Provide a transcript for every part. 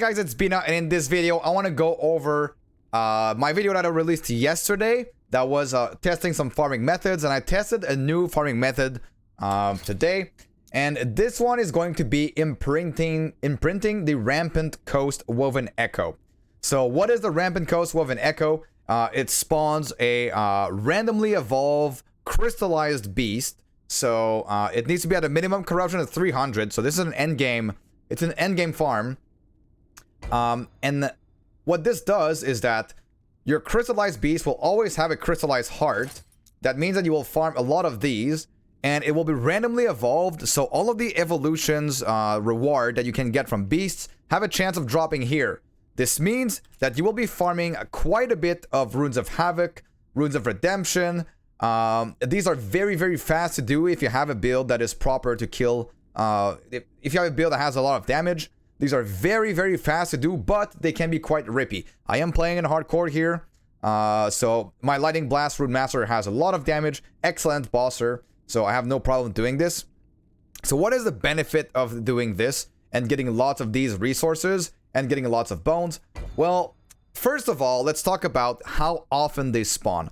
Guys, it's Bina, and in this video I want to go over my video that I released yesterday that was testing some farming methods, and I tested a new farming method today, and this one is going to be imprinting the Rampant Coast Woven Echo. So what is the Rampant Coast Woven Echo? It spawns a randomly evolved crystallized beast. So it needs to be at a minimum corruption of 300. So this is an endgame. It's an endgame farm. And what this does is that your crystallized beast will always have a crystallized heart. That means that you will farm a lot of these, and it will be randomly evolved. So all of the evolutions reward that you can get from beasts have a chance of dropping here. This means that you will be farming quite a bit of Runes of Havoc, Runes of Redemption. These are very, very fast to do if you have a build that is proper to kill. If you have a build that has a lot of damage, these are very, very fast to do, but they can be quite rippy. I am playing in hardcore here, so my Lightning Blast Rune Master has a lot of damage, excellent bosser, so I have no problem doing this. So what is the benefit of doing this and getting lots of these resources and getting lots of bones? Well, first of all, let's talk about how often they spawn.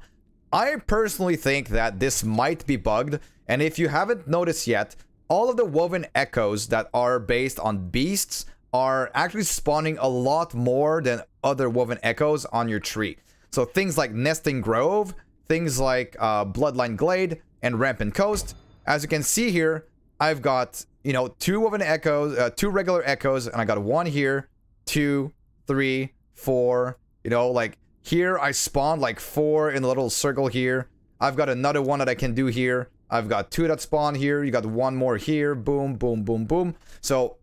I personally think that this might be bugged, and if you haven't noticed yet, all of the woven echoes that are based on beasts are actually spawning a lot more than other woven echoes on your tree. So things like Nesting Grove, things like Bloodline Glade, and Rampant Coast. As you can see here, I've got, you know, two woven echoes, two regular echoes, and I got one here, 2, 3, 4, you know, like here I spawned like 4 in a little circle here. I've got another one that I can do here. I've got 2 that spawn here. You got 1 more here. Boom, boom, boom, boom. So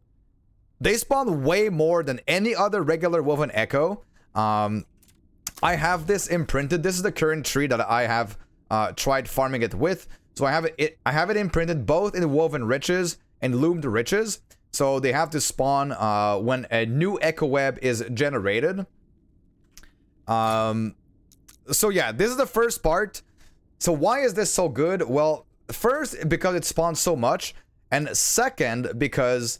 they spawn way more than any other regular woven echo. I have this imprinted. This is the current tree that I have tried farming it with. So I have it imprinted both in woven riches and loomed riches. So they have to spawn when a new echo web is generated. So yeah, this is the first part. So why is this so good? Well, first, because it spawns so much, and second, because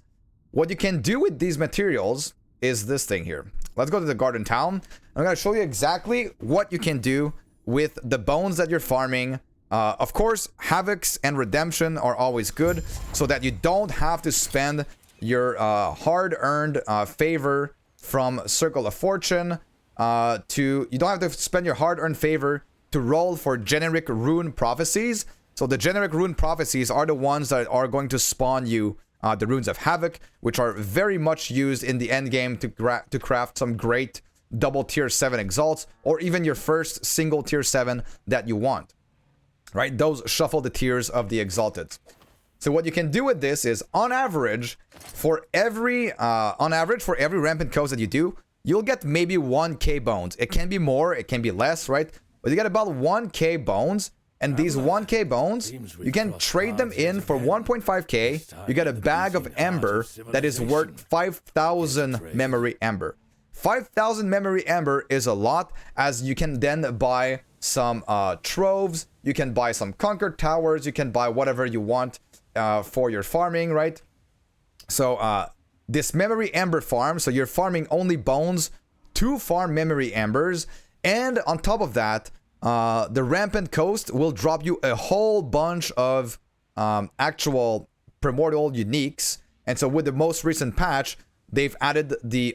what you can do with these materials is this thing here. Let's go to the garden town. I'm going to show you exactly what you can do with the bones that you're farming. Of course, Havocs and Redemption are always good, so that you don't have to spend your hard-earned favor from Circle of Fortune you don't have to spend your hard-earned favor to roll for generic rune prophecies. So the generic rune prophecies are the ones that are going to spawn you the Runes of Havoc, which are very much used in the endgame to craft some great double tier 7 exalts, or even your first single tier 7 that you want. Right? Those shuffle the tiers of the exalted. So what you can do with this is, on average, for every Rampant Coast that you do, you'll get maybe 1k bones. It can be more, it can be less, right? But you get about 1k bones. And these 1k bones, you can trade them in for 1.5k. You get a bag of ember that is worth 5,000 memory ember. 5,000 memory ember is a lot, as you can then buy some troves, you can buy some conquered towers, you can buy whatever you want for your farming, right? So this memory ember farm, so you're farming only bones to farm memory embers, and on top of that, the Rampant Coast will drop you a whole bunch of actual primordial uniques. And so with the most recent patch, they've added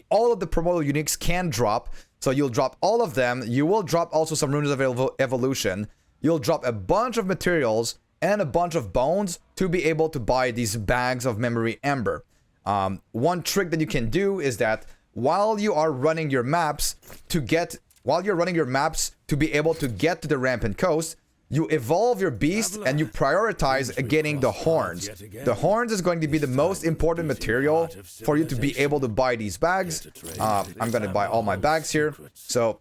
all of the primordial uniques can drop. So you'll drop all of them. You will drop also some runes of evolution. You'll drop a bunch of materials and a bunch of bones to be able to buy these bags of memory ember. One trick that you can do is that while you are running your maps to be able to get to the Rampant Coast, you evolve your beast and you prioritize getting the horns. The horns is going to be the most important material for you to be able to buy these bags. I'm going to buy all my bags here. So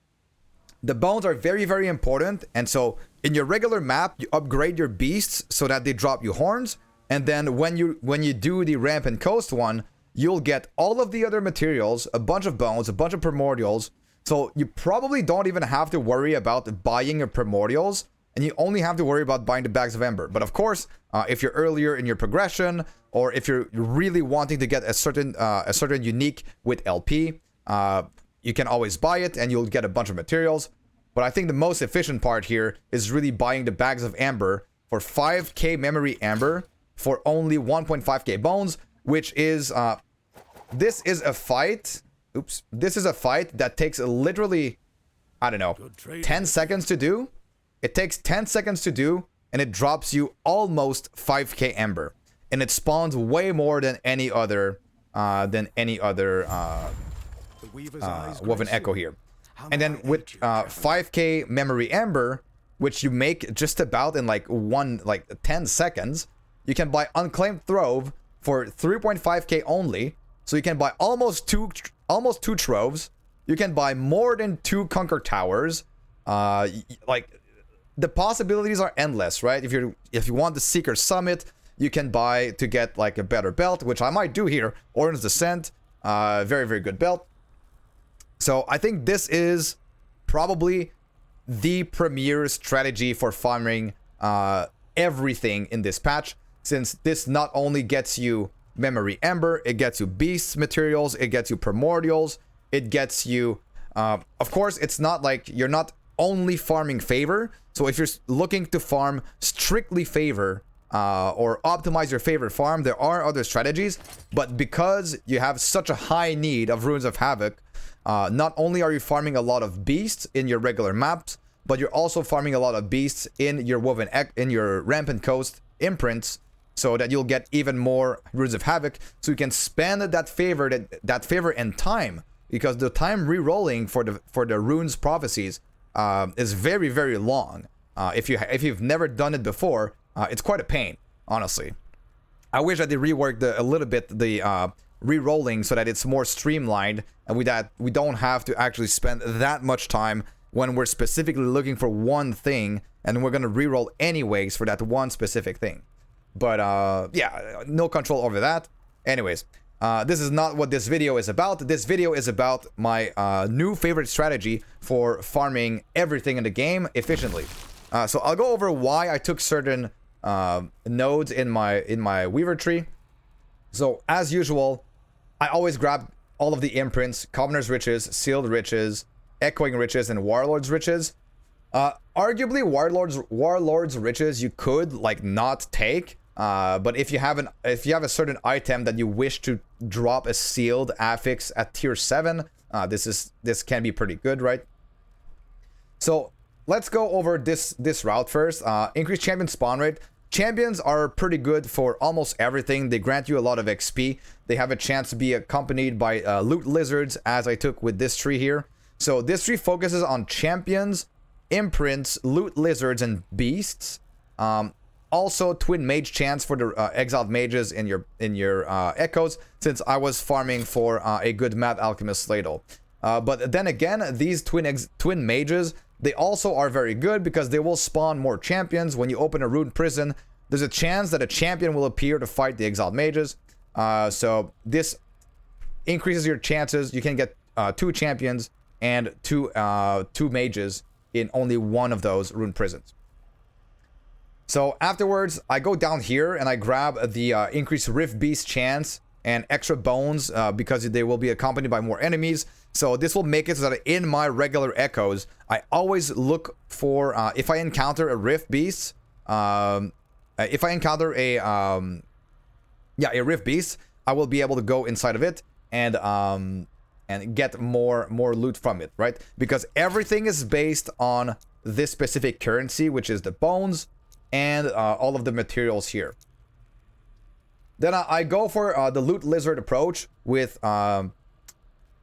the bones are very, very important. And so in your regular map, you upgrade your beasts so that they drop you horns. And then when you do the Rampant Coast one, you'll get all of the other materials, a bunch of bones, a bunch of primordials. So you probably don't even have to worry about buying your primordials, and you only have to worry about buying the bags of ember. But of course, if you're earlier in your progression, or if you're really wanting to get a certain unique with LP, you can always buy it and you'll get a bunch of materials. But I think the most efficient part here is really buying the bags of amber for 5k memory amber for only 1.5k bones, which is this is a fight. Oops, this is a fight that takes literally, I don't know, 10 seconds to do. It takes 10 seconds to do, and it drops you almost 5k ember, and it spawns way more than any other Woven Echo here. And then with 5k memory ember, which you make just about in like 10 seconds, you can buy Unclaimed Trove for 3.5k only. So you can buy almost two troves. You can buy more than 2 Conquer Towers. Like, the possibilities are endless, right? If you want the Seeker Summit, you can buy to get like a better belt, which I might do here. Orange Descent, very, very good belt. So I think this is probably the premier strategy for farming everything in this patch, since this not only gets you memory ember, it gets you beast materials, it gets you primordials, it gets you of course, it's not like you're not only farming favor. So if you're looking to farm strictly favor or optimize your favorite farm, there are other strategies. But because you have such a high need of Runes of Havoc, not only are you farming a lot of beasts in your regular maps, but you're also farming a lot of beasts in your Rampant Coast imprints, so that you'll get even more Runes of Havoc, so you can spend that favor and time, because the time re-rolling for the Runes Prophecies is very, very long. If you've never done it before, it's quite a pain, honestly. I wish that they reworked a little bit the re-rolling so that it's more streamlined, and we don't have to actually spend that much time when we're specifically looking for one thing, and we're gonna re-roll anyways for that one specific thing. But yeah, no control over that. Anyways, this is not what this video is about. This video is about my new favorite strategy for farming everything in the game efficiently. So I'll go over why I took certain nodes in my Weaver tree. So as usual, I always grab all of the imprints: Commoner's Riches, Sealed Riches, Echoing Riches, and Warlord's Riches. Arguably, Warlord's Riches you could like not take, but if you have a certain item that you wish to drop a sealed affix at tier 7, this can be pretty good, right? So let's go over this route first. Increased champion spawn rate. Champions are pretty good for almost everything. They grant you a lot of XP. They have a chance to be accompanied by loot lizards, as I took with this tree here. So this tree focuses on champions, imprints, loot lizards, and beasts. Also twin mage chance for the exiled mages in your echoes, since I was farming for a good Mad Alchemist Ladle. But then again, these twin mages, they also are very good because they will spawn more champions. When you open a rune prison, there's a chance that a champion will appear to fight the exiled mages. So this increases your chances. You can get 2 champions and two mages in only one of those rune prisons. So afterwards, I go down here and I grab the increased Rift Beast chance and extra bones because they will be accompanied by more enemies. So this will make it so that in my regular echoes, I always look for, if I encounter a Rift Beast, if I encounter a Rift Beast, I will be able to go inside of it and get more loot from it, right? Because everything is based on this specific currency, which is the bones and all of the materials here. Then I go for the loot lizard approach with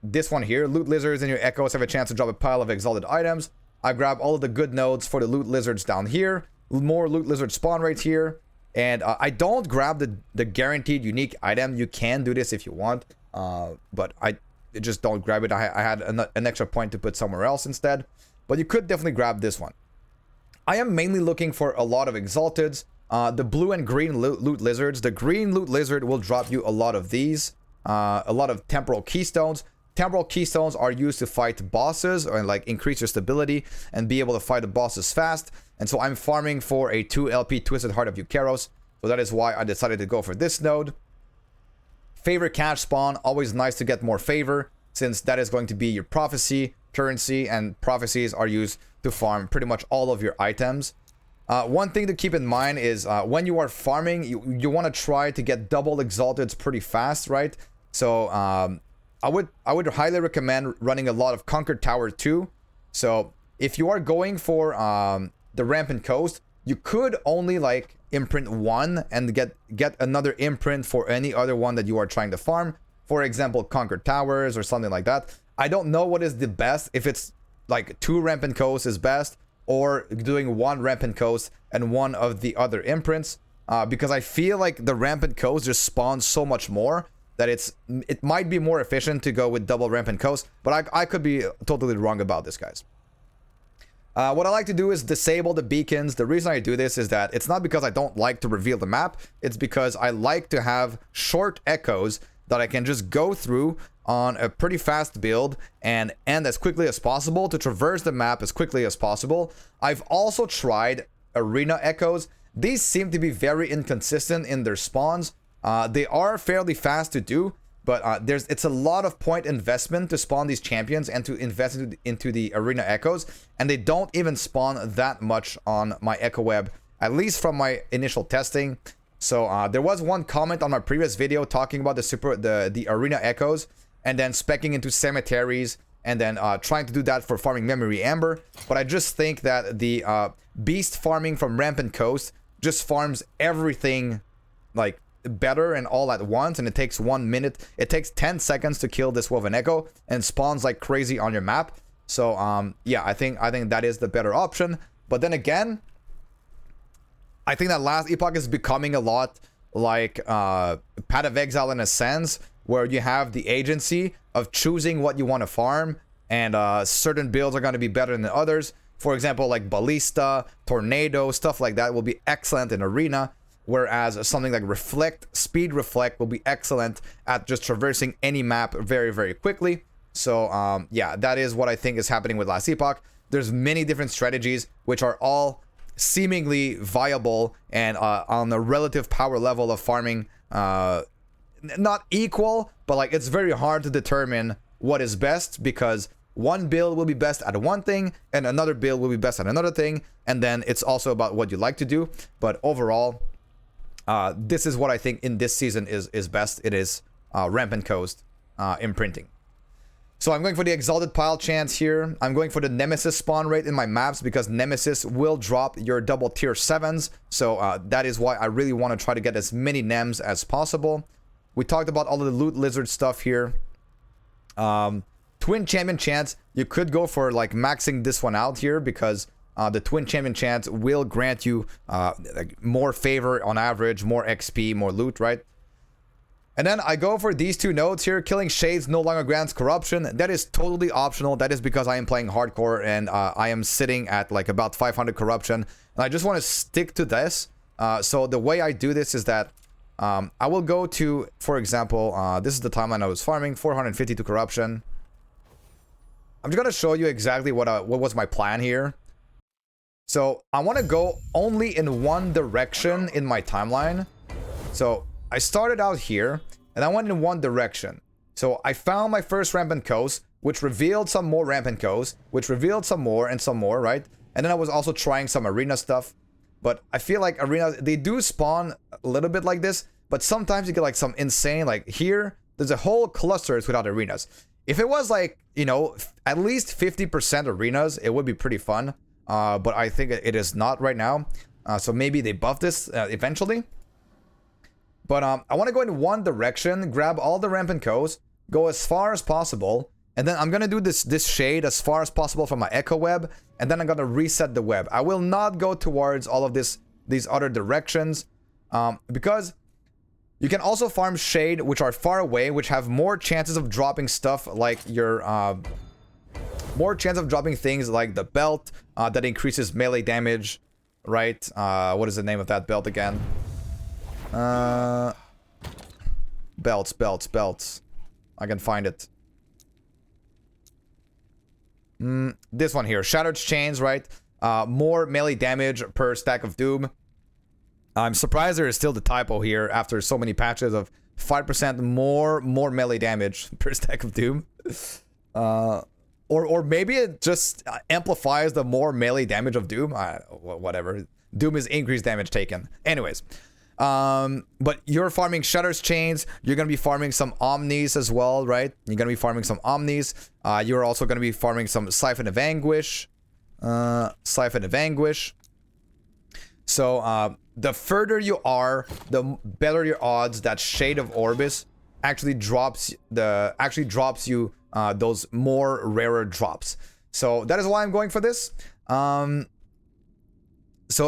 this one here. Loot lizards in your echoes have a chance to drop a pile of exalted items. I grab all of the good nodes for the loot lizards down here. More loot lizard spawn rates here. And I don't grab the guaranteed unique item. You can do this if you want, but I just don't grab it. I had an extra point to put somewhere else instead. But you could definitely grab this one. I am mainly looking for a lot of exalteds. The blue and green loot lizards. The green loot lizard will drop you a lot of these. A lot of temporal keystones. Temporal keystones are used to fight bosses or like increase your stability and be able to fight the bosses fast. And so I'm farming for a 2 LP Twisted Heart of Eukaros. So that is why I decided to go for this node. Favor cash spawn, always nice to get more favor, since that is going to be your prophecy, currency, and prophecies are used to farm pretty much all of your items. One thing to keep in mind is when you are farming, you want to try to get double exalted pretty fast, right? So I would highly recommend running a lot of Conquered Tower 2. So if you are going for the Rampant Coast, you could only like imprint one and get another imprint for any other one that you are trying to farm. For example, Conquered Towers or something like that. I don't know what is the best, if it's like 2 Rampant Coasts is best, or doing 1 Rampant Coast and 1 of the other imprints, because I feel like the Rampant Coast just spawns so much more that it might be more efficient to go with double Rampant Coast, but I could be totally wrong about this, guys. What I like to do is disable the beacons. The reason I do this is that it's not because I don't like to reveal the map, it's because I like to have short echoes that I can just go through on a pretty fast build and end as quickly as possible, to traverse the map as quickly as possible. I've also tried arena echoes. These seem to be very inconsistent in their spawns. They are fairly fast to do, but it's a lot of point investment to spawn these champions and to invest into the arena echoes, and they don't even spawn that much on my echo web, at least from my initial testing. So there was one comment on my previous video talking about the arena echoes, and then speccing into cemeteries, and then trying to do that for farming memory ember. But I just think that the beast farming from Rampant Coast just farms everything like better and all at once, and it takes 1 minute. It takes 10 seconds to kill this Woven Echo and spawns like crazy on your map. So yeah, I think that is the better option. But then again, I think that Last Epoch is becoming a lot like Path of Exile in a sense, where you have the agency of choosing what you want to farm, and certain builds are going to be better than others. For example, like Ballista, Tornado, stuff like that will be excellent in Arena, whereas something like Speed Reflect will be excellent at just traversing any map very, very quickly. So yeah, that is what I think is happening with Last Epoch. There's many different strategies which are all seemingly viable and on the relative power level of farming not equal, but like it's very hard to determine what is best, because one build will be best at one thing and another build will be best at another thing, and then it's also about what you like to do. But overall, this is what I think in this season is best. It is Rampant Coast imprinting. So I'm going for the Exalted Pile chance here. I'm going for the Nemesis spawn rate in my maps, because Nemesis will drop your double tier 7s. So that is why I really want to try to get as many Nems as possible. We talked about all of the loot lizard stuff here. Twin Champion chance, you could go for like maxing this one out here, because the Twin Champion chance will grant you like more favor on average, more XP, more loot, right? And then I go for these 2 nodes here. Killing Shades no longer grants corruption. That is totally optional. That is because I am playing hardcore and I am sitting at like about 500 corruption. And I just want to stick to this. So the way I do this is that I will go to, for example, this is the timeline I was farming, 452 corruption. I'm just going to show you exactly what was my plan here. So I want to go only in one direction in my timeline. So I started out here, and I went in one direction. So I found my first Rampant Coast, which revealed some more Rampant Coast, which revealed some more and some more, right? And then I was also trying some arena stuff. But I feel like arenas, they do spawn a little bit like this, but sometimes you get like some insane, like here, there's a whole clusters without arenas. If it was like, you know, at least 50% arenas, it would be pretty fun. But I think it is not right now. So maybe they buff this eventually. But I want to go in one direction, grab all the Rampant Coast, go as far as possible, and then I'm going to do this shade as far as possible from my echo web, and then I'm going to reset the web. I will not go towards all of these other directions, because you can also farm shade, which are far away, which have more chances of dropping stuff like your... more chance of dropping things like the belt that increases melee damage, right? What is the name of that belt again? Belts. I can find it. This one here, Shattered Chains, right? More melee damage per stack of doom. I'm surprised there is still the typo here after so many patches of 5% more melee damage per stack of Doom. Or maybe it just amplifies the more melee damage of Doom. Whatever. Doom is increased damage taken. Anyways. But you're farming Shutter's Chains. You're going to be farming some Omnis as well, right? You're going to be farming some Omnis. You're also going to be farming some Siphon of Anguish. Siphon of Anguish. So, the further you are, the better your odds that Shade of Orbis actually drops you those more rarer drops. So that is why I'm going for this. So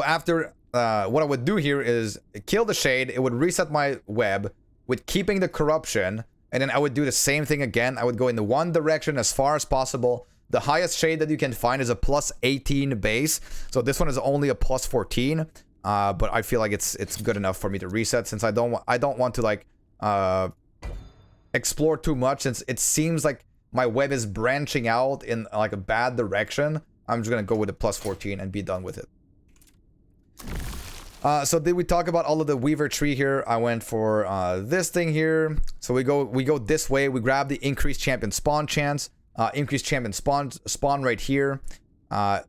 after what I would do here is kill the Shade. It would reset my web with keeping the corruption, and then I would do the same thing again. I would go in the one direction as far as possible. The highest Shade that you can find is a plus 18 base. So this one is only a plus 14. But I feel like it's good enough for me to reset, since I don't want to like explore too much, since it seems like my web is branching out in like a bad direction. I'm just gonna go with a plus 14 and be done with it. So did we talk about all of the Weaver tree here? I went for this thing here. So we go this way. We grab the increased champion spawn chance, increased champion spawn right here,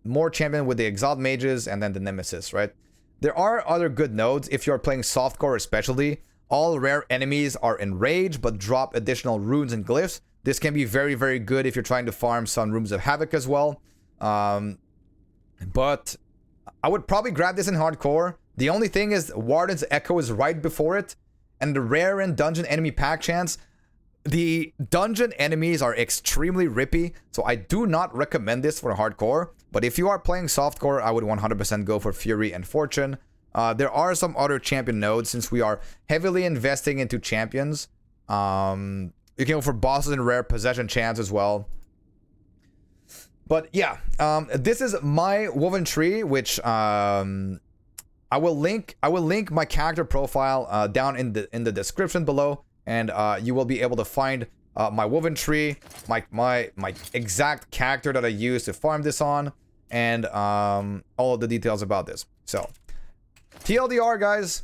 more champion with the exiled mages, and then the nemesis, right? There are other good nodes if you're playing softcore especially. All rare enemies are enraged but drop additional runes and glyphs. This can be very, very good if you're trying to farm some Rooms of Havoc as well. But I would probably grab this in hardcore. The only thing is Warden's Echo is right before it. And the rare and dungeon enemy pack chance. The dungeon enemies are extremely rippy, so I do not recommend this for hardcore. But if you are playing softcore, I would 100% go for Fury and Fortune. There are some other champion nodes, since we are heavily investing into champions. You can go for bosses and rare possession chance as well. But yeah, this is my woven tree, which I will link my character profile down in the description below. And you will be able to find my woven tree, my exact character that I use to farm this on, and all of the details about this. So, TLDR, guys,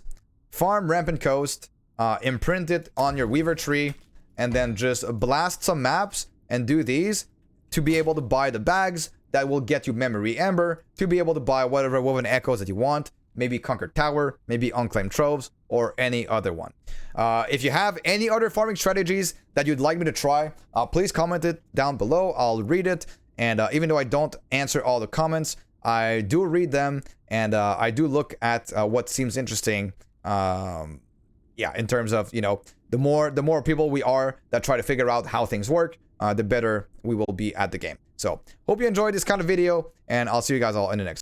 farm Rampant Coast, imprint it on your Weaver tree, and then just blast some maps and do these to be able to buy the bags that will get you Memory Ember, to be able to buy whatever woven echoes that you want. Maybe Conquered Tower, maybe Unclaimed Troves, or any other one. If you have any other farming strategies that you'd like me to try, please comment it down below. I'll read it. And even though I don't answer all the comments, I do read them. And I do look at what seems interesting. Yeah, in terms of, you know, the more people we are that try to figure out how things work, the better we will be at the game. So, hope you enjoyed this kind of video. And I'll see you guys all in the next.